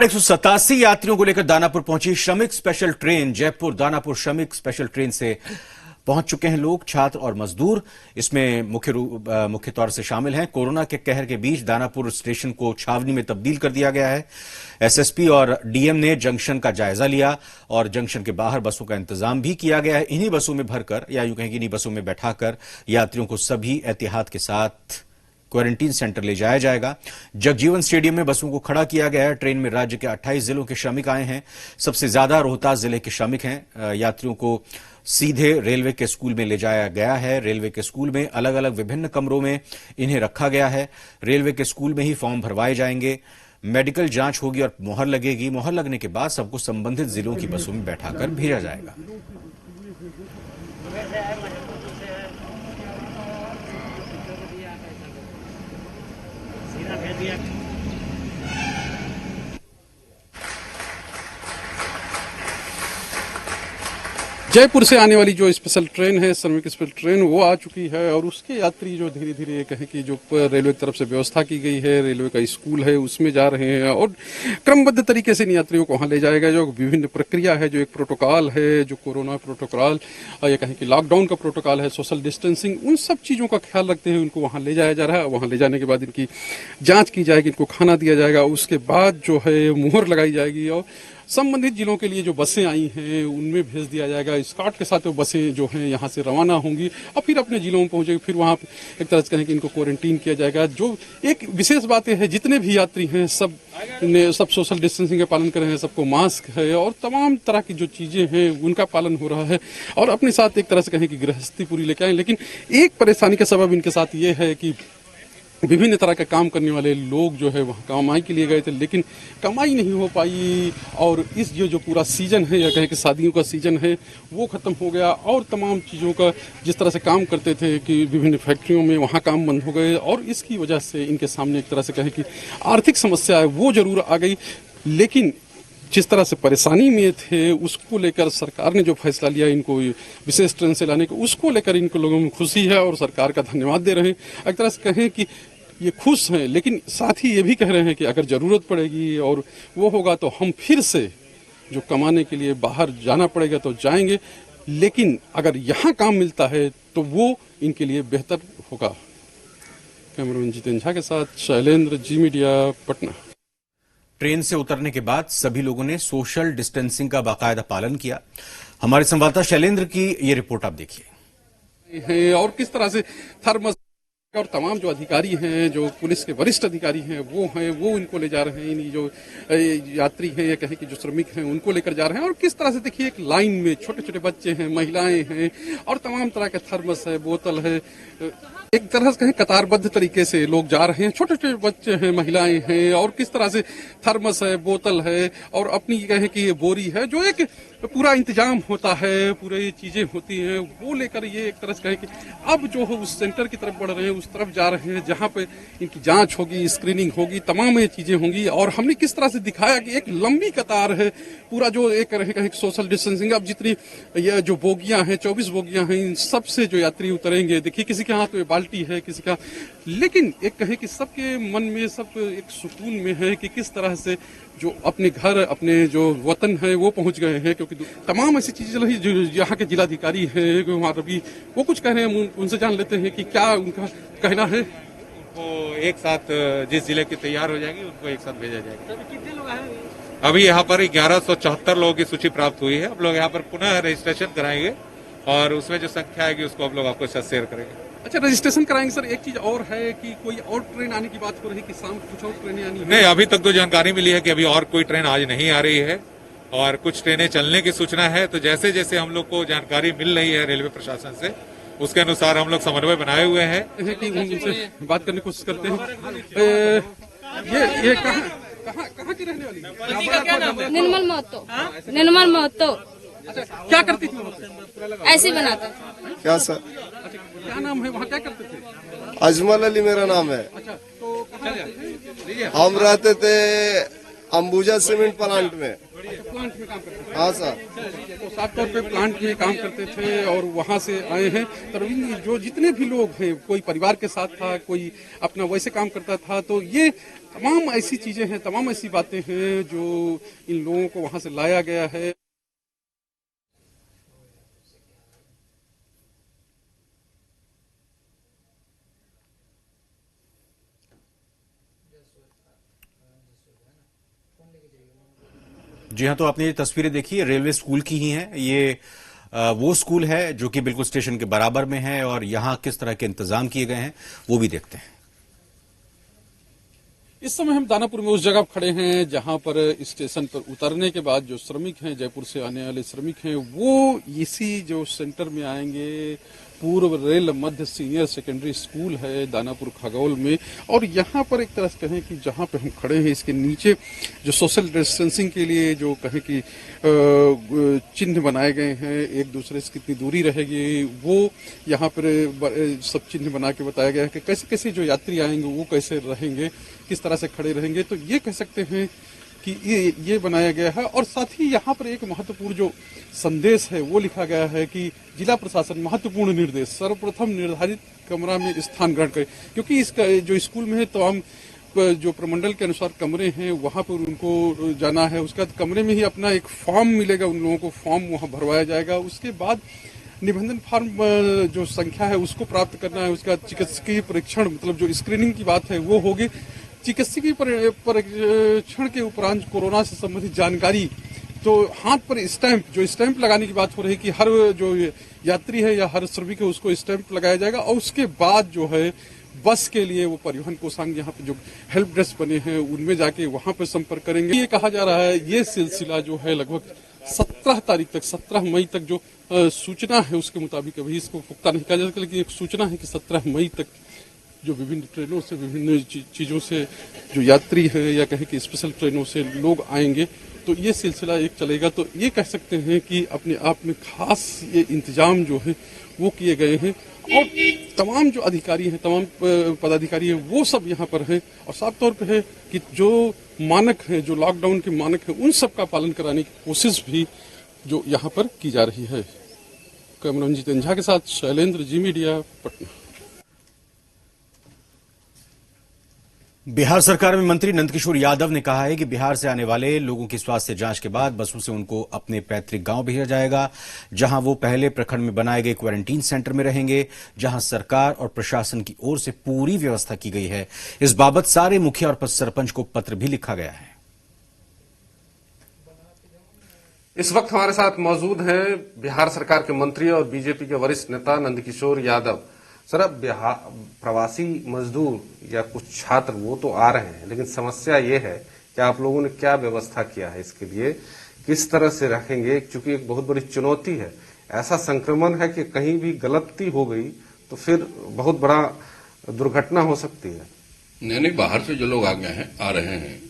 187 यात्रियों को लेकर दानापुर पहुंची श्रमिक स्पेशल ट्रेन। जयपुर दानापुर श्रमिक स्पेशल ट्रेन से पहुंच चुके हैं लोग, छात्र और मजदूर। इसमें मुख्य तौर से शामिल हैं। कोरोना के कहर के बीच दानापुर स्टेशन को छावनी में तब्दील कर दिया गया है। एसएसपी और डीएम ने जंक्शन का जायजा लिया और जंक्शन के बाहर बसों का इंतजाम भी किया गया है। इन्हीं बसों में भरकर, या यूं कहें कि इन्हीं बसों में बैठाकर यात्रियों को सभी एहतियात के साथ क्वारंटीन सेंटर ले जाया जाएगा। जगजीवन स्टेडियम में बसों को खड़ा किया गया है। ट्रेन में राज्य के 28 जिलों के श्रमिक आए हैं। सबसे ज्यादा रोहतास जिले के श्रमिक हैं। यात्रियों को सीधे रेलवे के स्कूल में ले जाया गया है। रेलवे के स्कूल में अलग अलग विभिन्न कमरों में इन्हें रखा गया है। रेलवे के स्कूल में ही फॉर्म भरवाए जाएंगे, मेडिकल जांच होगी और मोहर लगेगी। मोहर लगने के बाद सबको संबंधित जिलों की बसों में बैठाकर भेजा जाएगा। जयपुर से आने वाली जो स्पेशल ट्रेन है, श्रमिक स्पेशल ट्रेन, वो आ चुकी है और उसके यात्री जो धीरे धीरे ये कहें कि जो रेलवे की तरफ से व्यवस्था की गई है, रेलवे का स्कूल है, उसमें जा रहे हैं और क्रमबद्ध तरीके से इन यात्रियों को वहाँ ले जाएगा। जो विभिन्न प्रक्रिया है, जो एक प्रोटोकॉल है, जो कोरोना प्रोटोकॉल, ये कहें कि लॉकडाउन का प्रोटोकॉल है, सोशल डिस्टेंसिंग, उन सब चीज़ों का ख्याल रखते हुए उनको वहाँ ले जाया जा रहा है। वहाँ ले जाने के बाद इनकी जाँच की जाएगी, इनको खाना दिया जाएगा, उसके बाद जो है मुहर लगाई जाएगी और संबंधित जिलों के लिए जो बसें आई हैं उनमें भेज दिया जाएगा। स्कॉट के साथ वो बसें जो हैं यहाँ से रवाना होंगी और फिर अपने जिलों में पहुंचेगी। फिर वहाँ एक तरह से कहें कि इनको क्वारंटीन किया जाएगा। जो एक विशेष बात यह है, जितने भी यात्री हैं सब सोशल डिस्टेंसिंग का पालन कर रहे हैं, सबको मास्क है और तमाम तरह की जो चीज़ें हैं उनका पालन हो रहा है और अपने साथ एक तरह से कहें कि गृहस्थी पूरी लेके आए। लेकिन एक परेशानी का सबब इनके साथ ये है कि विभिन्न तरह का काम करने वाले लोग जो है वहाँ कमाई के लिए गए थे, लेकिन कमाई नहीं हो पाई और इस जो पूरा सीजन है, या कहें कि शादियों का सीजन है, वो ख़त्म हो गया और तमाम चीज़ों का जिस तरह से काम करते थे कि विभिन्न फैक्ट्रियों में वहाँ काम बंद हो गए और इसकी वजह से इनके सामने एक तरह से कहें कि आर्थिक समस्या है वो ज़रूर आ गई। लेकिन जिस तरह से परेशानी में थे उसको लेकर सरकार ने जो फैसला लिया इनको विशेष ट्रेन से लाने का, उसको लेकर इनको लोगों में खुशी है और सरकार का धन्यवाद दे रहे हैं। एक तरह से कहें कि ये खुश हैं, लेकिन साथ ही ये भी कह रहे हैं कि अगर ज़रूरत पड़ेगी और वो होगा तो हम फिर से जो कमाने के लिए बाहर जाना पड़ेगा तो जाएंगे, लेकिन अगर यहाँ काम मिलता है तो वो इनके लिए बेहतर होगा। कैमरामैन जितेंद्र झा के साथ शैलेंद्र, जी मीडिया, पटना। ट्रेन से उतरने के बाद सभी लोगों ने सोशल डिस्टेंसिंग का बाकायदा पालन किया। हमारे संवाददाता शैलेंद्र की ये रिपोर्ट आप देखिए। और किस तरह से थर्मस और तमाम जो अधिकारी हैं, जो पुलिस के वरिष्ठ अधिकारी हैं वो इनको ले जा रहे हैं। जो यात्री हैं या कहें कि जो श्रमिक हैं उनको लेकर जा रहे हैं और किस तरह से देखिए एक लाइन में छोटे छोटे बच्चे हैं, महिलाएं हैं और तमाम तरह के थर्मस है, बोतल है, एक तरह से कहें कतारबद्ध तरीके से लोग जा रहे हैं। छोटे छोटे बच्चे हैं, महिलाएं हैं और किस तरह से थर्मस है, बोतल है और अपनी कहें कि ये बोरी है, जो एक पूरा इंतजाम होता है, पूरे ये चीजें होती हैं, वो लेकर ये एक तरह से कहें कि अब जो है उस सेंटर की तरफ बढ़ रहे हैं, उस तरफ जा रहे हैं जहाँ पे इनकी जांच होगी, स्क्रीनिंग होगी, तमाम ये चीजें होंगी। और हमने किस तरह से दिखाया कि एक लंबी कतार है, पूरा जो एक कहें सोशल डिस्टेंसिंग। अब जितनी ये जो बोगियां हैं, 24 बोगियां हैं, इन सबसे जो यात्री उतरेंगे, देखिए किसी के हाथ में बाल्टी है, किसी का, लेकिन एक कहे कि सबके मन में सब एक सुकून में है कि किस तरह से जो अपने घर, अपने जो वतन है वो पहुंच गए हैं। क्योंकि तमाम ऐसी चीजें चल रही, जो यहाँ के जिलाधिकारी हैं वहाँ रवि, वो कुछ कह रहे हैं, उनसे जान लेते हैं कि क्या उनका कहना है। वो एक साथ जिस जिले की तैयार हो जाएगी उनको एक साथ भेजा जाएगा। कितने लोग आए? अभी यहाँ पर 1174 लोगों की सूची प्राप्त हुई है। अब लोग यहाँ पर पुनः रजिस्ट्रेशन कराएंगे और उसमें जो संख्या आएगी उसको आप लोग आपको साथ शेयर करेंगे। अच्छा, रजिस्ट्रेशन कराएंगे सर। एक चीज और है कि कोई और ट्रेन आने की बात हो रही है कि शाम कुछ और ट्रेनें आनी है? नहीं, अभी तक तो जानकारी मिली है कि अभी और कोई ट्रेन आज नहीं आ रही है और कुछ ट्रेनें चलने की सूचना है। तो जैसे जैसे हम लोग को जानकारी मिल रही है रेलवे प्रशासन से, उसके अनुसार हम लोग समन्वय बनाए हुए हैं कि उनसे बात करने की कोशिश करते हैं। ये कहाँ की रहने वाली? निर्मल महतो। निर्मल महतो। अच्छा, क्या करती थी? ऐसे बनाते। क्या सर? अच्छा, क्या नाम है? वहाँ क्या करते थे? अजमल अली मेरा नाम है। अच्छा, तो हम रहते थे अंबुजा सीमेंट प्लांट में। प्लांट में काम करते थे। हाँ सर। तो साफ तौर पे प्लांट में काम करते थे और वहां से आए हैं। तो जो जितने भी लोग हैं, कोई परिवार के साथ था, कोई अपना वैसे काम करता था, तो ये तमाम ऐसी चीजें हैं, तमाम ऐसी बातें हैं जो इन लोगों को वहां से लाया गया है। जी हाँ, तो आपने ये तस्वीरें देखी है, रेलवे स्कूल की ही हैं। ये वो स्कूल है जो कि बिल्कुल स्टेशन के बराबर में है और यहां किस तरह के इंतजाम किए गए हैं वो भी देखते हैं। इस समय हम दानापुर में उस जगह खड़े हैं जहां पर स्टेशन पर उतरने के बाद जो श्रमिक हैं, जयपुर से आने वाले श्रमिक हैं, वो इसी जो सेंटर में आएंगे। पूर्व रेल मध्य सीनियर सेकेंडरी स्कूल है दानापुर खगौल में, और यहाँ पर एक तरह से कहें कि जहाँ पे हम खड़े हैं इसके नीचे जो सोशल डिस्टेंसिंग के लिए जो कहें कि चिन्ह बनाए गए हैं, एक दूसरे से कितनी दूरी रहेगी वो यहाँ पर सब चिन्ह बना के बताया गया है कि कैसे कैसे जो यात्री आएंगे वो कैसे रहेंगे, किस तरह से खड़े रहेंगे। तो ये कह सकते हैं कि ये बनाया गया है। और साथ ही यहाँ पर एक महत्वपूर्ण जो संदेश है वो लिखा गया है कि जिला प्रशासन महत्वपूर्ण निर्देश, सर्वप्रथम निर्धारित कमरा में स्थान ग्रहण करे, क्योंकि इसका जो स्कूल में है तमाम जो प्रमंडल के अनुसार कमरे हैं वहां पर उनको जाना है। उसके बाद कमरे में ही अपना एक फॉर्म मिलेगा, उन लोगों को फॉर्म वहां भरवाया जाएगा। उसके बाद निबंधन फॉर्म जो संख्या है उसको प्राप्त करना है। उसका चिकित्सकीय परीक्षण, मतलब जो स्क्रीनिंग की बात है वो होगी। चिकित्सकीय परीक्षण के उपरांत कोरोना से संबंधित जानकारी, तो हाथ पर स्टैंप, जो स्टैंप लगाने की बात हो रही है कि हर जो यात्री है या हर श्रमिक है उसको स्टैंप लगाया जाएगा। और उसके बाद जो है बस के लिए वो परिवहन कोषांग यहाँ पे जो हेल्प डेस्क बने हैं उनमें जाके वहां पर संपर्क करेंगे। ये कहा जा रहा है ये सिलसिला जो है लगभग 17 तारीख तक, 17 मई तक जो सूचना है उसके मुताबिक, अभी इसको पुख्ता नहीं कहा जा सकता, लेकिन एक सूचना है कि 17 मई तक जो विभिन्न ट्रेनों से, विभिन्न चीजों से जो यात्री है या कहें कि स्पेशल ट्रेनों से लोग आएंगे, तो ये सिलसिला एक चलेगा। तो ये कह सकते हैं कि अपने आप में खास ये इंतजाम जो है वो किए गए हैं। और तमाम जो अधिकारी हैं, तमाम पदाधिकारी हैं, वो सब यहाँ पर हैं। और साफ तौर पे है कि जो मानक हैं, जो लॉकडाउन के मानक हैं, उन सब का पालन कराने की कोशिश भी जो यहाँ पर की जा रही है। कैमरामैन जितेंद्र झा के साथ शैलेंद्र, जी मीडिया, पटना। बिहार सरकार में मंत्री नंदकिशोर यादव ने कहा है कि बिहार से आने वाले लोगों की स्वास्थ्य जांच के बाद बसों से उनको अपने पैतृक गांव भेजा जाएगा, जहां वो पहले प्रखंड में बनाए गए क्वारंटीन सेंटर में रहेंगे, जहां सरकार और प्रशासन की ओर से पूरी व्यवस्था की गई है। इस बाबत सारे मुखिया और सरपंच को पत्र भी लिखा गया है। इस वक्त हमारे साथ मौजूद हैं बिहार सरकार के मंत्री और बीजेपी के वरिष्ठ नेता नंदकिशोर यादव। सर, अब बिहार प्रवासी मजदूर या कुछ छात्र वो तो आ रहे हैं, लेकिन समस्या ये है कि आप लोगों ने क्या व्यवस्था किया है इसके लिए, किस तरह से रखेंगे, क्योंकि एक बहुत बड़ी चुनौती है। ऐसा संक्रमण है कि कहीं भी गलती हो गई तो फिर बहुत बड़ा दुर्घटना हो सकती है। नहीं, बाहर से जो लोग आ रहे हैं,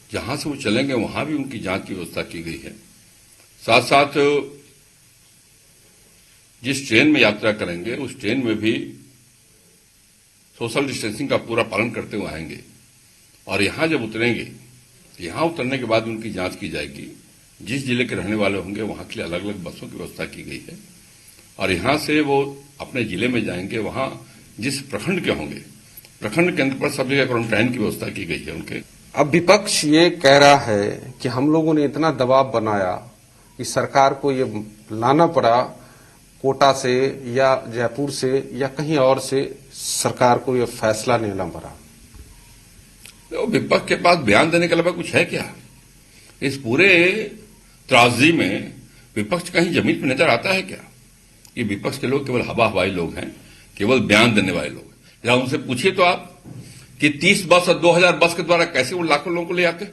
जहां से वो चलेंगे वहां भी उनकी जांच की व्यवस्था की गई है। साथ साथ जिस ट्रेन में यात्रा करेंगे उस ट्रेन में भी सोशल डिस्टेंसिंग का पूरा पालन करते हुए आएंगे। और यहां जब उतरेंगे, यहां उतरने के बाद उनकी जांच की जाएगी। जिस जिले के रहने वाले होंगे वहां के लिए अलग अलग बसों की व्यवस्था की गई है। और यहां से वो अपने जिले में जाएंगे, वहां जिस प्रखंड के होंगे, प्रखंड केंद्र पर सब जगह क्वारंटाइन की व्यवस्था की गई है उनके। अब विपक्ष ये कह रहा है कि हम लोगों ने इतना दबाव बनाया कि सरकार को ये लाना पड़ा, कोटा से या जयपुर से या कहीं और से सरकार को ये फैसला लेना पड़ा। तो विपक्ष के पास बयान देने के अलावा कुछ है क्या? इस पूरे त्रासदी में विपक्ष कहीं जमीन पर नजर आता है क्या? ये विपक्ष के लोग केवल हवा हवाई लोग हैं, केवल बयान देने वाले लोग। या उनसे पूछिए तो आप कि 30 बस और 2000 बस के द्वारा कैसे वो लाखों लोगों को ले आते।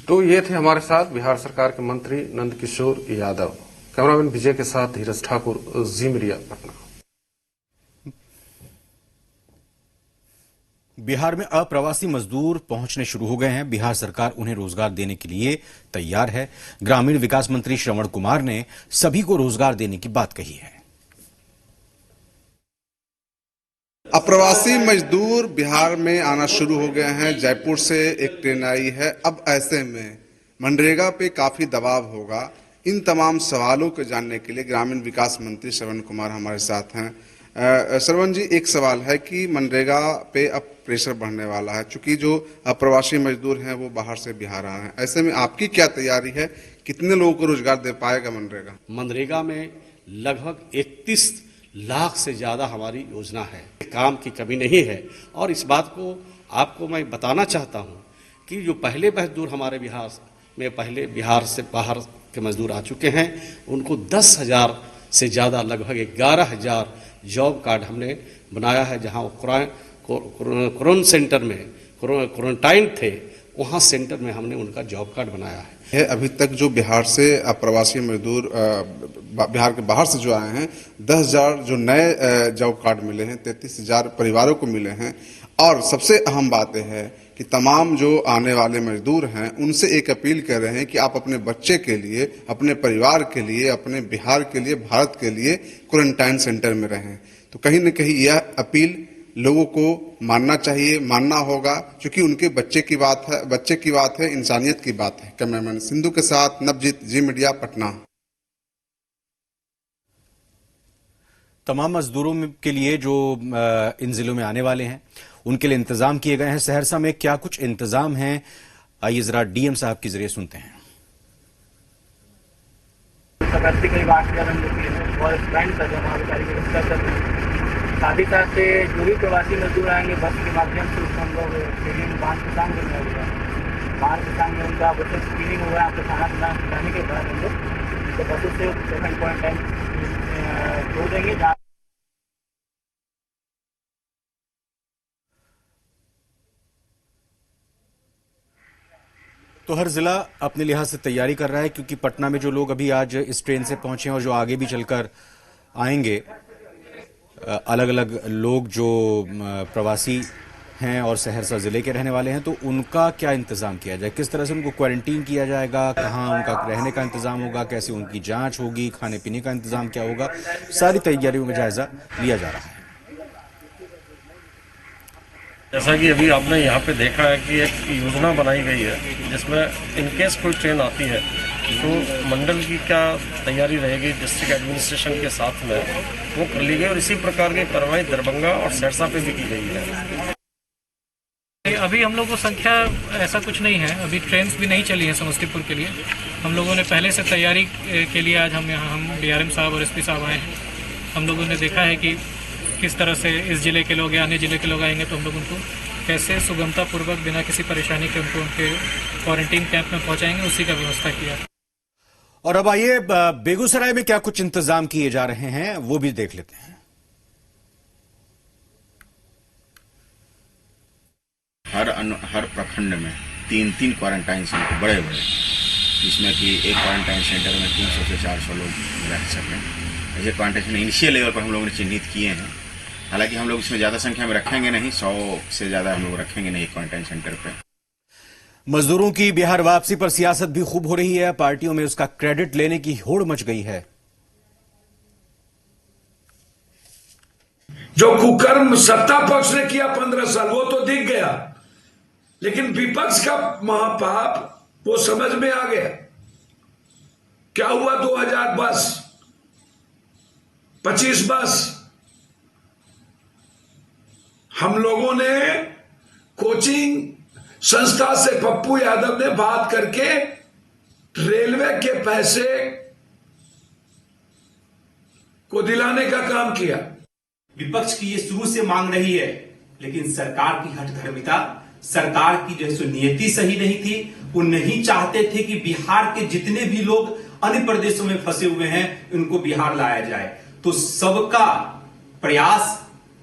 तो ये थे हमारे साथ बिहार सरकार के मंत्री नंदकिशोर यादव। कैमरामैन विजय के साथ धीरज ठाकुर, जी मीडिया, पटना। बिहार में अप्रवासी मजदूर पहुंचने शुरू हो गए हैं। बिहार सरकार उन्हें रोजगार देने के लिए तैयार है। ग्रामीण विकास मंत्री श्रवण कुमार ने सभी को रोजगार देने की बात कही है। अप्रवासी मजदूर बिहार में आना शुरू हो गए हैं। जयपुर से एक ट्रेन आई है। अब ऐसे में मनरेगा पे काफी दबाव होगा। इन तमाम सवालों को जानने के लिए ग्रामीण विकास मंत्री श्रवण कुमार हमारे साथ हैं। श्रवण जी, एक सवाल है कि मनरेगा पे अब प्रेशर बढ़ने वाला है, चूंकि जो अप्रवासी मजदूर हैं वो बाहर से बिहार आ रहे हैं। ऐसे में आपकी क्या तैयारी है, कितने लोगों को रोजगार दे पाएगा मनरेगा? मनरेगा में लगभग 31 लाख से ज्यादा हमारी योजना है, काम की कमी नहीं है। और इस बात को आपको मैं बताना चाहता हूं कि जो पहले मजदूर हमारे बिहार में पहले बिहार से बाहर के मजदूर आ चुके हैं, उनको 10,000 से ज्यादा लगभग 11,000 जॉब कार्ड हमने बनाया है। जहां क्वारंटाइन सेंटर में क्वारंटाइन थे, वहां सेंटर में हमने उनका जॉब कार्ड बनाया है। अभी तक जो बिहार से अप्रवासी मजदूर बिहार के बाहर से जो आए हैं, 10,000 जो नए जॉब कार्ड मिले हैं, 33,000 परिवारों को मिले हैं। और सबसे अहम बात यह है कि तमाम जो आने वाले मजदूर हैं उनसे एक अपील कर रहे हैं कि आप अपने बच्चे के लिए, अपने परिवार के लिए, अपने बिहार के लिए, भारत के लिए क्वारंटाइन सेंटर में रहें। तो कहीं न कहीं यह अपील लोगों को मानना चाहिए, मानना होगा, क्योंकि उनके बच्चे की बात है, इंसानियत की बात है। कैमरामैन सिंधु के साथ नवजीत, जी मीडिया, पटना। तमाम मजदूरों के लिए जो इन जिलों में आने वाले हैं उनके लिए इंतजाम किए गए हैं। सहरसा में क्या कुछ इंतजाम हैं, आइए जरा डीएम साहब के जरिए सुनते हैं। साथ ही साथ जो भी प्रवासी मजदूर आएंगे बस के माध्यम से उसको हम लोग स्क्रीनिंग 5 किसान में होगा। 5 किसान में उनका बस स्क्रीनिंग हुआ है। आपको खाना पीना खिलाने के बाद हम लोग तो बसों से सेकंड क्वारंटाइन छोड़ देंगे। तो हर जिला अपने लिहाज से तैयारी कर रहा है, क्योंकि पटना में जो लोग अभी आज इस ट्रेन से पहुंचे हैं और जो आगे भी चलकर आएंगे, अलग अलग लोग जो प्रवासी हैं और सहरसा जिले के रहने वाले हैं, तो उनका क्या इंतजाम किया जाए, किस तरह से उनको क्वारंटीन किया जाएगा, कहाँ उनका रहने का इंतजाम होगा, कैसे उनकी जांच होगी, खाने पीने का इंतजाम क्या होगा, सारी तैयारियों में जायजा लिया जा रहा है। जैसा कि अभी आपने यहाँ पे देखा है कि एक योजना बनाई गई है जिसमें इनकेस कोई ट्रेन आती है तो मंडल की क्या तैयारी रहेगी डिस्ट्रिक्ट एडमिनिस्ट्रेशन के साथ में, वो कर ली गई। और इसी प्रकार की कार्रवाई दरभंगा और सहरसा पे भी की गई है। अभी हम लोगों को संख्या ऐसा कुछ नहीं है, अभी ट्रेन भी नहीं चली है समस्तीपुर के लिए। हम लोगों ने पहले से तैयारी के लिए आज हम डीआरएम साहब और एसपी साहब आए हैं। हम लोगों ने देखा है कि किस तरह से इस जिले के लोग या अन्य जिले के लोग आएंगे तो हम लोग उनको कैसे सुगमतापूर्वक बिना किसी परेशानी के उनको उनके क्वारंटीन कैंप में पहुंचाएंगे, उसी का व्यवस्था किया। और अब आइए बेगूसराय में क्या कुछ इंतजाम किए जा रहे हैं वो भी देख लेते हैं। हर प्रखंड में 3 क्वारंटाइन सेंटर बड़े जिसमें कि एक क्वारंटाइन सेंटर में 300 से 400 लोग रह सकें। ऐसे क्वारंटाइन इनिशियल लेवल पर हम लोगों ने चिन्हित किए हैं। हालांकि हम लोग इसमें ज्यादा संख्या में रखेंगे नहीं, 100 से ज्यादा हम लोग रखेंगे नहीं क्वारंटाइन सेंटर पे। मजदूरों की बिहार वापसी पर सियासत भी खूब हो रही है, पार्टियों में उसका क्रेडिट लेने की होड़ मच गई है। जो कुकर्म सत्ता पक्ष ने किया 15 साल वो तो दिख गया, लेकिन विपक्ष का महापाप वो समझ में आ गया। क्या हुआ 2000 बस, 25 बस हम लोगों ने कोचिंग संस्था से पप्पू यादव ने बात करके रेलवे के पैसे को दिलाने का काम किया। विपक्ष की ये शुरू से मांग रही है, लेकिन सरकार की हठधर्मिता, सरकार की जो नीति सही नहीं थी। वो नहीं चाहते थे कि बिहार के जितने भी लोग अन्य प्रदेशों में फंसे हुए हैं उनको बिहार लाया जाए। तो सबका प्रयास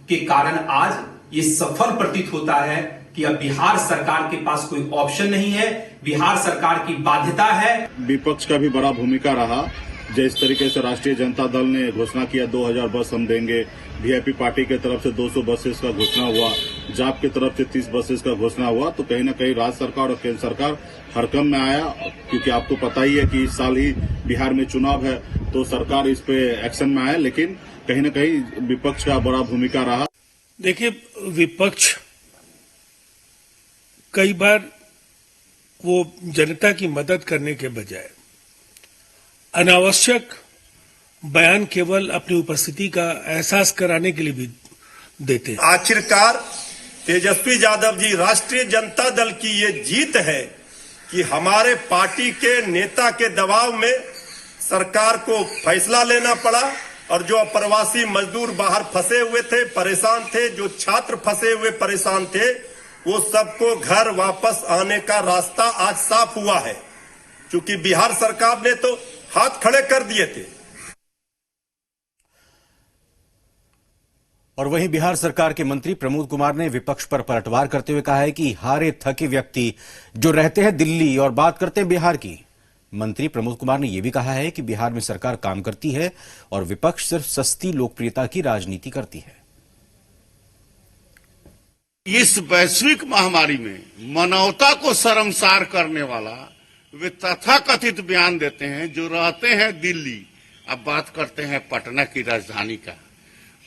के कारण आज ये सफल प्रतीत होता है कि अब बिहार सरकार के पास कोई ऑप्शन नहीं है, बिहार सरकार की बाध्यता है। विपक्ष का भी बड़ा भूमिका रहा। जिस तरीके से राष्ट्रीय जनता दल ने घोषणा किया 2000 बस हम देंगे, वीआईपी पार्टी की तरफ से 200 बसेस का घोषणा हुआ, जाप की तरफ से 30 बसेस का घोषणा हुआ, तो कहीं न कहीं राज्य सरकार और केंद्र सरकार हरकम में आया। क्योंकि आपको पता ही है कि इस साल ही बिहार में चुनाव है, तो सरकार इस पे एक्शन में आया, लेकिन कहीं न कहीं विपक्ष का बड़ा भूमिका रहा। देखिए, विपक्ष कई बार वो जनता की मदद करने के बजाय अनावश्यक बयान केवल अपनी उपस्थिति का एहसास कराने के लिए भी देते हैं। आखिरकार तेजस्वी यादव जी, राष्ट्रीय जनता दल की ये जीत है कि हमारे पार्टी के नेता के दबाव में सरकार को फैसला लेना पड़ा और जो अप्रवासी मजदूर बाहर फंसे हुए थे, परेशान थे, जो छात्र फंसे हुए परेशान थे, वो सबको घर वापस आने का रास्ता आज साफ हुआ है, क्योंकि बिहार सरकार ने तो हाथ खड़े कर दिए थे। और वहीं बिहार सरकार के मंत्री प्रमोद कुमार ने विपक्ष पर पलटवार करते हुए कहा है कि हारे थके व्यक्ति जो रहते हैं दिल्ली और बात करते हैं बिहार की। मंत्री प्रमोद कुमार ने यह भी कहा है कि बिहार में सरकार काम करती है और विपक्ष सिर्फ सस्ती लोकप्रियता की राजनीति करती है। इस वैश्विक महामारी में मानवता को शर्मसार करने वाला वे तथाकथित बयान देते हैं जो रहते हैं दिल्ली, अब बात करते हैं पटना की राजधानी का।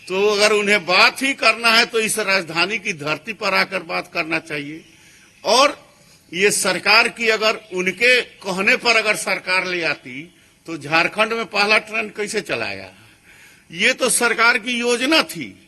तो अगर उन्हें बात ही करना है तो इस राजधानी की धरती पर आकर बात करना चाहिए। और ये सरकार की अगर उनके कहने पर अगर सरकार ले आती तो झारखंड में पहला ट्रेन कैसे चलाया? ये तो सरकार की योजना थी।